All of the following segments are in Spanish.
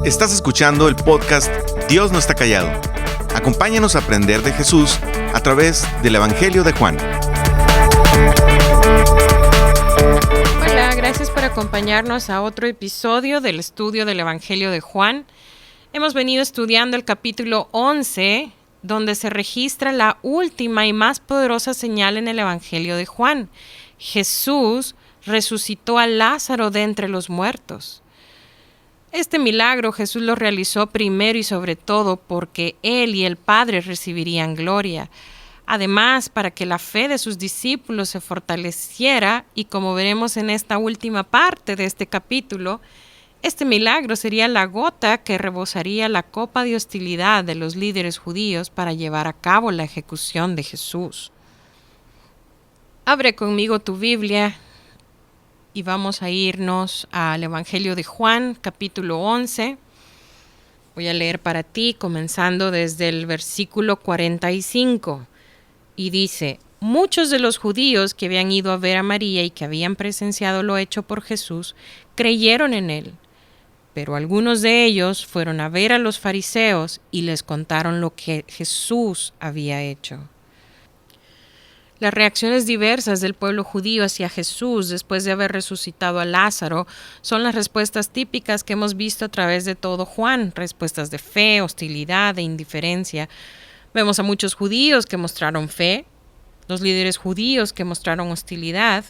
Estás escuchando el podcast Dios no está callado. Acompáñanos a aprender de Jesús a través del Evangelio de Juan. Hola, gracias por acompañarnos a otro episodio del estudio del Evangelio de Juan. Hemos venido estudiando el capítulo 11, donde se registra la última y más poderosa señal en el Evangelio de Juan. Jesús resucitó a Lázaro de entre los muertos. Este milagro Jesús lo realizó primero y sobre todo porque Él y el Padre recibirían gloria. Además, para que la fe de sus discípulos se fortaleciera y como veremos en esta última parte de este capítulo, este milagro sería la gota que rebosaría la copa de hostilidad de los líderes judíos para llevar a cabo la ejecución de Jesús. Abre conmigo tu Biblia y vamos a irnos al Evangelio de Juan, capítulo 11. Voy a leer para ti, comenzando desde el versículo 45. Y dice: muchos de los judíos que habían ido a ver a María y que habían presenciado lo hecho por Jesús, creyeron en él. Pero algunos de ellos fueron a ver a los fariseos y les contaron lo que Jesús había hecho. Las reacciones diversas del pueblo judío hacia Jesús después de haber resucitado a Lázaro son las respuestas típicas que hemos visto a través de todo Juan, respuestas de fe, hostilidad e indiferencia. Vemos a muchos judíos que mostraron fe, los líderes judíos que mostraron hostilidad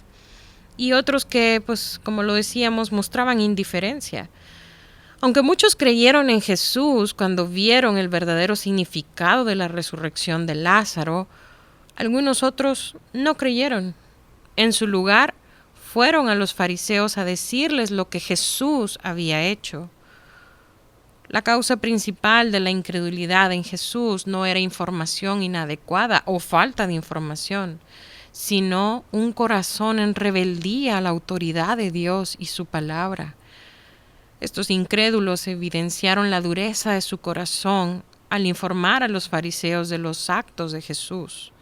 y otros que, como lo decíamos, mostraban indiferencia. Aunque muchos creyeron en Jesús cuando vieron el verdadero significado de la resurrección de Lázaro, algunos otros no creyeron. En su lugar, fueron a los fariseos a decirles lo que Jesús había hecho. La causa principal de la incredulidad en Jesús no era información inadecuada o falta de información, sino un corazón en rebeldía a la autoridad de Dios y su palabra. Estos incrédulos evidenciaron la dureza de su corazón al informar a los fariseos de los actos de Jesús.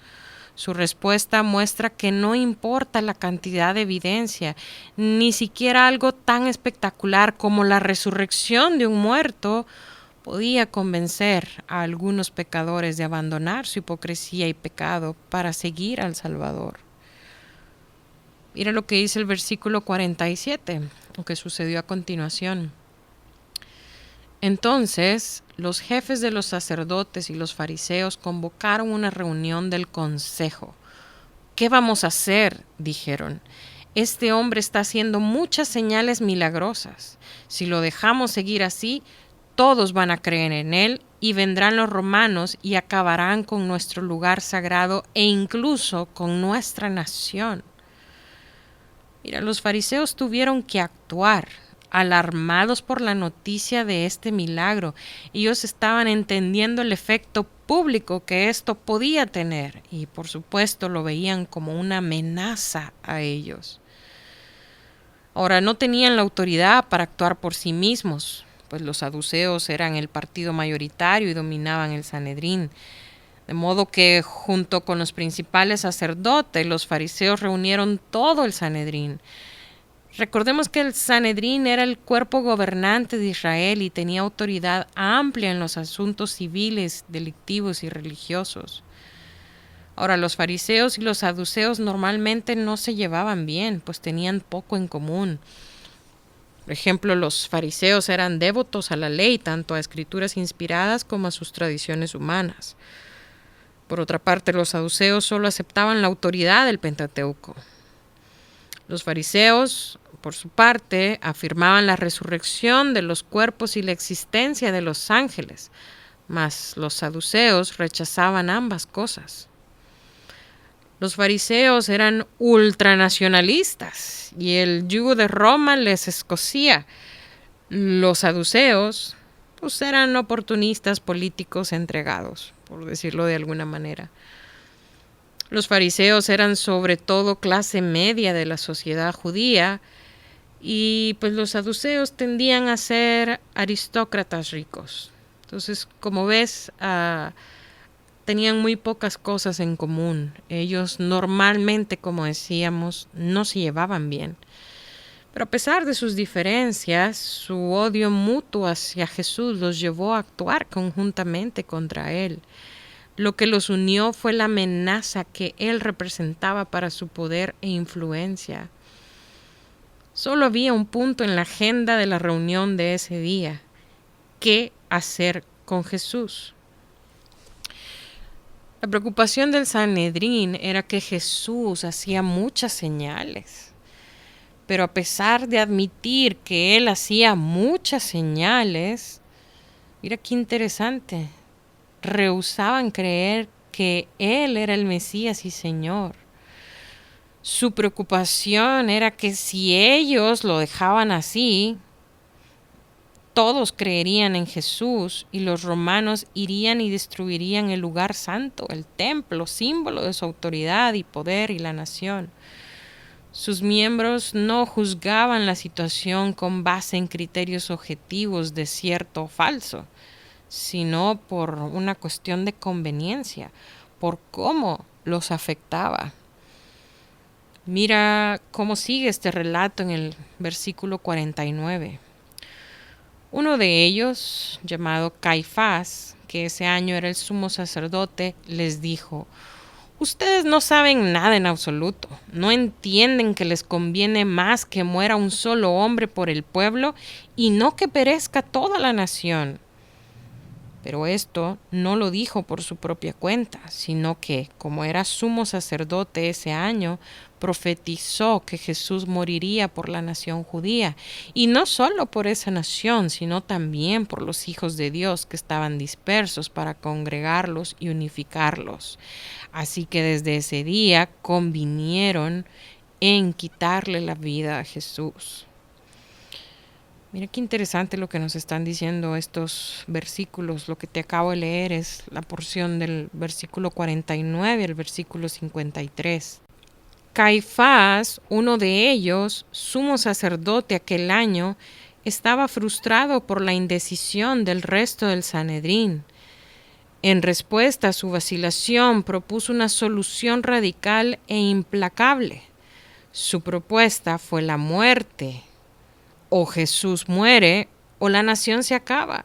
Su respuesta muestra que no importa la cantidad de evidencia, ni siquiera algo tan espectacular como la resurrección de un muerto podía convencer a algunos pecadores de abandonar su hipocresía y pecado para seguir al Salvador. Mira lo que dice el versículo 47, lo que sucedió a continuación. Entonces, los jefes de los sacerdotes y los fariseos convocaron una reunión del consejo. ¿Qué vamos a hacer?, dijeron. Este hombre está haciendo muchas señales milagrosas. Si lo dejamos seguir así, todos van a creer en él y vendrán los romanos y acabarán con nuestro lugar sagrado e incluso con nuestra nación. Mira, los fariseos tuvieron que actuar, alarmados por la noticia de este milagro. Ellos estaban entendiendo el efecto público que esto podía tener y por supuesto lo veían como una amenaza a ellos. Ahora, no tenían la autoridad para actuar por sí mismos, pues los saduceos eran el partido mayoritario y dominaban el Sanedrín. De modo que junto con los principales sacerdotes, los fariseos reunieron todo el Sanedrín. Recordemos que el Sanedrín era el cuerpo gobernante de Israel y tenía autoridad amplia en los asuntos civiles, delictivos y religiosos. Ahora, los fariseos y los saduceos normalmente no se llevaban bien, pues tenían poco en común. Por ejemplo, los fariseos eran devotos a la ley, tanto a escrituras inspiradas como a sus tradiciones humanas. Por otra parte, los saduceos solo aceptaban la autoridad del Pentateuco. Los fariseos, por su parte, afirmaban la resurrección de los cuerpos y la existencia de los ángeles, mas los saduceos rechazaban ambas cosas. Los fariseos eran ultranacionalistas y el yugo de Roma les escocía. Los saduceos, eran oportunistas políticos entregados, por decirlo de alguna manera. Los fariseos eran sobre todo clase media de la sociedad judía y los saduceos tendían a ser aristócratas ricos. Entonces, como ves, tenían muy pocas cosas en común. Ellos normalmente, como decíamos, no se llevaban bien. Pero a pesar de sus diferencias, su odio mutuo hacia Jesús los llevó a actuar conjuntamente contra él. Lo que los unió fue la amenaza que él representaba para su poder e influencia. Solo había un punto en la agenda de la reunión de ese día: ¿qué hacer con Jesús? La preocupación del Sanedrín era que Jesús hacía muchas señales. Pero a pesar de admitir que él hacía muchas señales, mira qué interesante, rehusaban creer que él era el Mesías y Señor. Su preocupación era que si ellos lo dejaban así, todos creerían en Jesús y los romanos irían y destruirían el lugar santo, el templo, símbolo de su autoridad y poder y la nación. Sus miembros no juzgaban la situación con base en criterios objetivos de cierto o falso, sino por una cuestión de conveniencia, por cómo los afectaba. Mira cómo sigue este relato en el versículo 49. Uno de ellos, llamado Caifás, que ese año era el sumo sacerdote, les dijo: ustedes no saben nada en absoluto, no entienden que les conviene más que muera un solo hombre por el pueblo y no que perezca toda la nación. Pero esto no lo dijo por su propia cuenta, sino que, como era sumo sacerdote ese año, profetizó que Jesús moriría por la nación judía, y no solo por esa nación, sino también por los hijos de Dios que estaban dispersos para congregarlos y unificarlos. Así que desde ese día convinieron en quitarle la vida a Jesús. Mira qué interesante lo que nos están diciendo estos versículos. Lo que te acabo de leer es la porción del versículo 49 al versículo 53. Caifás, uno de ellos, sumo sacerdote aquel año, estaba frustrado por la indecisión del resto del Sanedrín. En respuesta a su vacilación, propuso una solución radical e implacable. Su propuesta fue la muerte. O Jesús muere o la nación se acaba.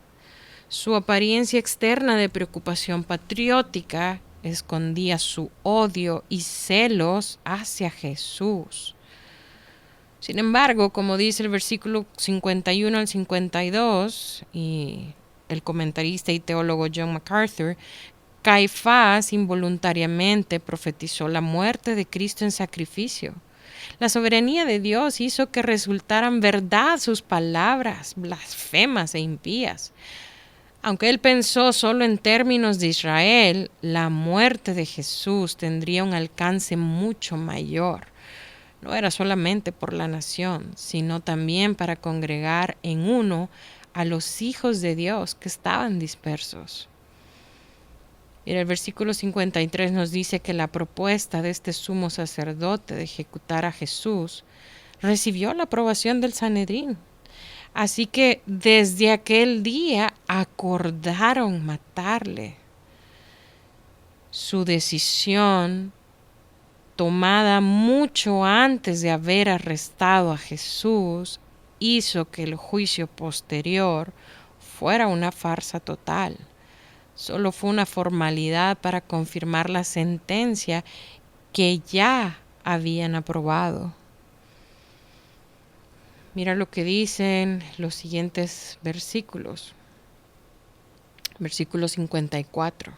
Su apariencia externa de preocupación patriótica escondía su odio y celos hacia Jesús. Sin embargo, como dice el versículo 51 al 52, y el comentarista y teólogo John MacArthur, Caifás involuntariamente profetizó la muerte de Cristo en sacrificio. La soberanía de Dios hizo que resultaran verdad sus palabras blasfemas e impías. Aunque él pensó solo en términos de Israel, la muerte de Jesús tendría un alcance mucho mayor. No era solamente por la nación, sino también para congregar en uno a los hijos de Dios que estaban dispersos. Y el versículo 53 nos dice que la propuesta de este sumo sacerdote de ejecutar a Jesús recibió la aprobación del Sanedrín. Así que desde aquel día acordaron matarle. Su decisión, tomada mucho antes de haber arrestado a Jesús, hizo que el juicio posterior fuera una farsa total. Solo fue una formalidad para confirmar la sentencia que ya habían aprobado. Mira lo que dicen los siguientes versículos. Versículo 54.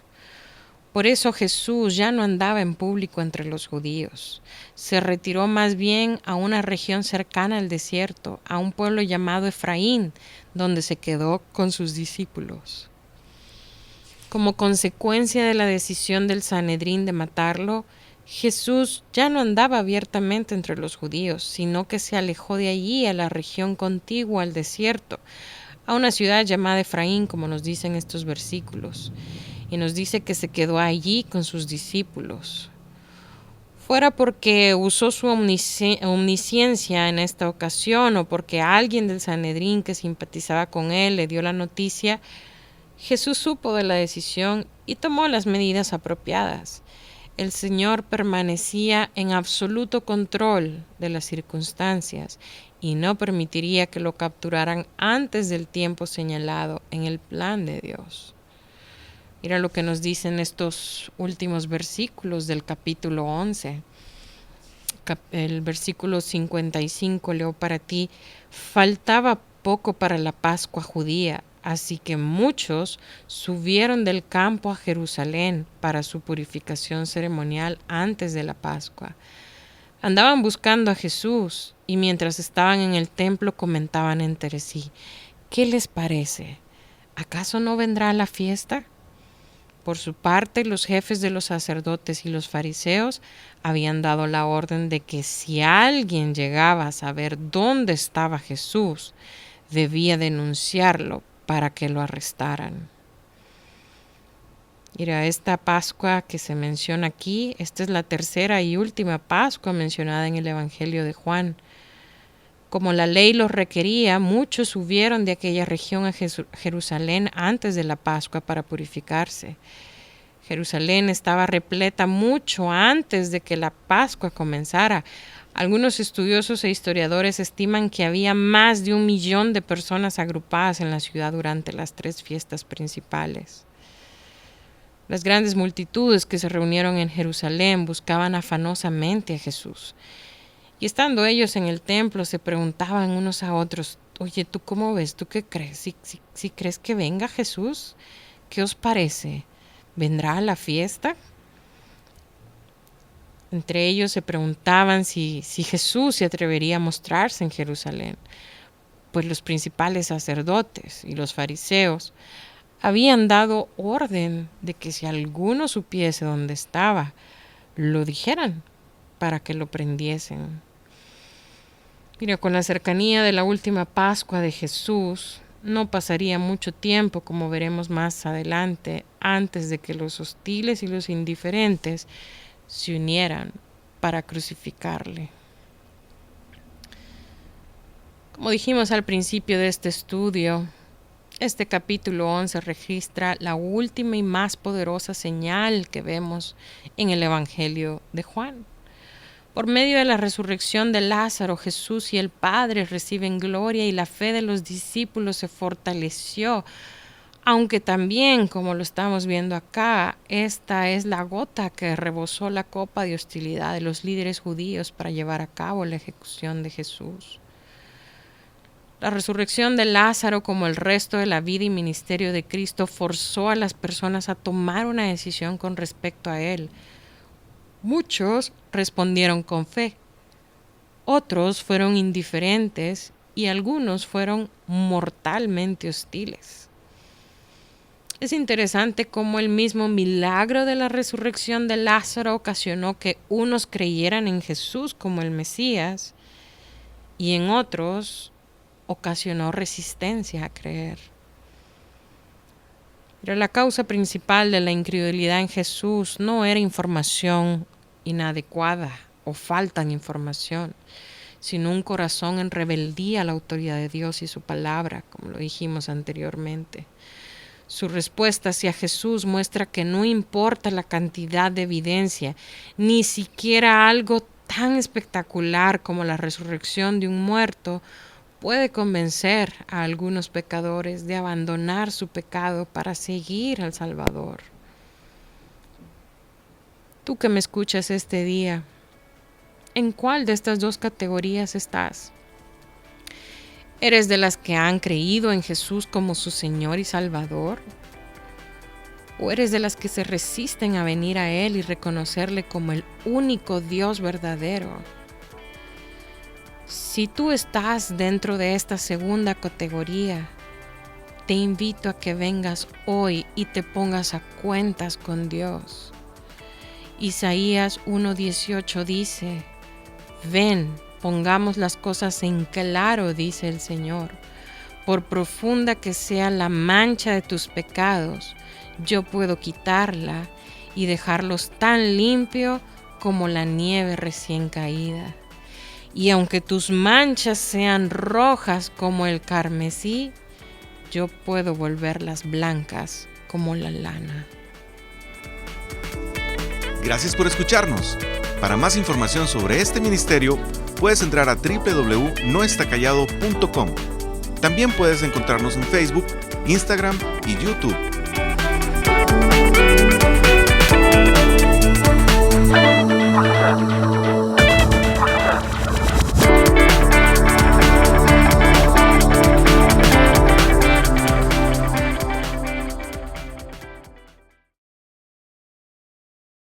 Por eso Jesús ya no andaba en público entre los judíos. Se retiró más bien a una región cercana al desierto, a un pueblo llamado Efraín, donde se quedó con sus discípulos. Como consecuencia de la decisión del Sanedrín de matarlo, Jesús ya no andaba abiertamente entre los judíos, sino que se alejó de allí a la región contigua al desierto, a una ciudad llamada Efraín, como nos dicen estos versículos, y nos dice que se quedó allí con sus discípulos. Fuera porque usó su omnisciencia en esta ocasión o porque alguien del Sanedrín que simpatizaba con él le dio la noticia, Jesús supo de la decisión y tomó las medidas apropiadas. el Señor permanecía en absoluto control de las circunstancias y no permitiría que lo capturaran antes del tiempo señalado en el plan de Dios. Mira lo que nos dicen estos últimos versículos del capítulo 11. El versículo 55 leo para ti: faltaba poco para la Pascua judía, así que muchos subieron del campo a Jerusalén para su purificación ceremonial antes de la Pascua. Andaban buscando a Jesús y mientras estaban en el templo comentaban entre sí: ¿qué les parece? ¿Acaso no vendrá a la fiesta? Por su parte, los jefes de los sacerdotes y los fariseos habían dado la orden de que si alguien llegaba a saber dónde estaba Jesús, debía denunciarlo para que lo arrestaran. Mira, esta Pascua que se menciona aquí, esta es la tercera y última Pascua mencionada en el Evangelio de Juan. Como la ley los requería, muchos subieron de aquella región a Jerusalén antes de la Pascua para purificarse. Jerusalén estaba repleta mucho antes de que la Pascua comenzara. Algunos estudiosos e historiadores estiman que había más de 1 millón de personas agrupadas en la ciudad durante las 3 fiestas principales. Las grandes multitudes que se reunieron en Jerusalén buscaban afanosamente a Jesús. Y estando ellos en el templo, se preguntaban unos a otros: oye, ¿tú cómo ves? ¿Tú qué crees? ¿Si crees que venga Jesús? ¿Qué os parece? ¿Vendrá a la fiesta? Entre ellos se preguntaban si Jesús se atrevería a mostrarse en Jerusalén, pues los principales sacerdotes y los fariseos habían dado orden de que si alguno supiese dónde estaba, lo dijeran para que lo prendiesen. Mira, con la cercanía de la última Pascua de Jesús, no pasaría mucho tiempo, como veremos más adelante, antes de que los hostiles y los indiferentes se unieran para crucificarle. Como dijimos al principio de este estudio, este capítulo 11 registra la última y más poderosa señal que vemos en el Evangelio de Juan. Por medio de la resurrección de Lázaro, Jesús y el Padre reciben gloria y la fe de los discípulos se fortaleció, aunque también, como lo estamos viendo acá, esta es la gota que rebosó la copa de hostilidad de los líderes judíos para llevar a cabo la ejecución de Jesús. La resurrección de Lázaro, como el resto de la vida y ministerio de Cristo, forzó a las personas a tomar una decisión con respecto a Él. Muchos respondieron con fe, otros fueron indiferentes y algunos fueron mortalmente hostiles. Es interesante cómo el mismo milagro de la resurrección de Lázaro ocasionó que unos creyeran en Jesús como el Mesías y en otros ocasionó resistencia a creer. Pero la causa principal de la incredulidad en Jesús no era información inadecuada o falta de información, sino un corazón en rebeldía a la autoridad de Dios y su palabra, como lo dijimos anteriormente. Su respuesta hacia Jesús muestra que no importa la cantidad de evidencia, ni siquiera algo tan espectacular como la resurrección de un muerto puede convencer a algunos pecadores de abandonar su pecado para seguir al Salvador. Tú que me escuchas este día, ¿en cuál de estas dos categorías estás? ¿Eres de las que han creído en Jesús como su Señor y Salvador? ¿O eres de las que se resisten a venir a Él y reconocerle como el único Dios verdadero? Si tú estás dentro de esta segunda categoría, te invito a que vengas hoy y te pongas a cuentas con Dios. Isaías 1:18 dice: ven, pongamos las cosas en claro, dice el Señor. Por profunda que sea la mancha de tus pecados, yo puedo quitarla y dejarlos tan limpio como la nieve recién caída. Y aunque tus manchas sean rojas como el carmesí, yo puedo volverlas blancas como la lana. Gracias por escucharnos. Para más información sobre este ministerio, puedes entrar a www.noestacallado.com. También puedes encontrarnos en Facebook, Instagram y YouTube.